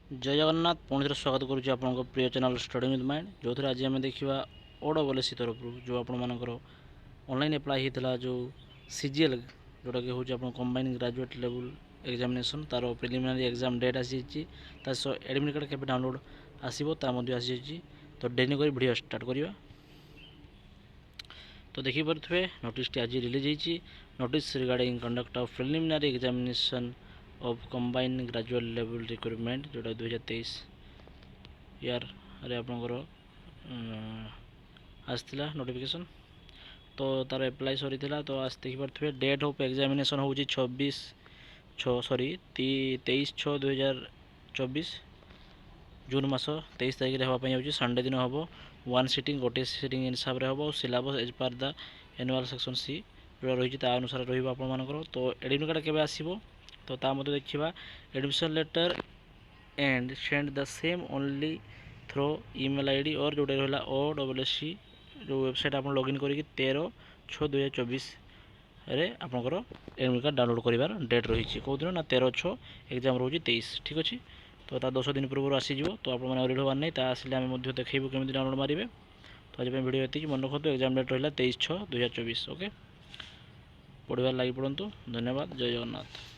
जय जगन्नाथ पुणी थे स्वागत करुच्ची आप प्रिय चैनल स्टडी विथ माइंड जो थे आज आम देखा ओडब्ल्यूएससी तरफ जो आपर ऑनलाइन अप्लाई होता जो सीजीएल जोटा कि हूँ आप कंबाइन ग्रेजुएट लेवल एग्जामिनेशन तार प्रिलिमिनारी एग्जाम डेट आसी एडमिट कार्ड के डाउनलोड आसो आसी तो डेरी कर वीडियो स्टार्ट करवा। तो देखिपे नोटिस टी आज रिलीज होती notice regarding conduct of preliminary examination of combine graduate level recruitment जोटा 2023 यार अरे आपंकर आसला नोटिफिकेशन तो तार एप्लाई सरी तो आज देखिपे डेट ऑफ एग्जामिनेशन हूँ 23/6/2024 जून मास 23 तारिख होगापी संडे दिन हम वन सीटिंग गोटे सीटिंग हिसाब से हम और syllabus as per the annual section C जो रही अनुसार रहा तो एडमिट कार्ड के आसो तो देखा admission letter and send the same only through email ID और जोटा रहा OWSC जो वेबसाइट आप लॉगिन करी 13/6/2024 आपंकर एडमिट कार्ड डाउनलोड कर डेट रही कौ दिन ना 13/6 एग्जाम रोज 23 ठीक अच्छे तो 10 दिन पूर्व आसीज तो आप रिड हबार नहीं आसिले आम देखू केमी डाउनलोड मारे तो आज वीडियो ये मन रखु एग्जाम डेट रहा 23/6/2024 ओके पढ़ार लगी पड़ू धन्यवाद जय जगन्नाथ।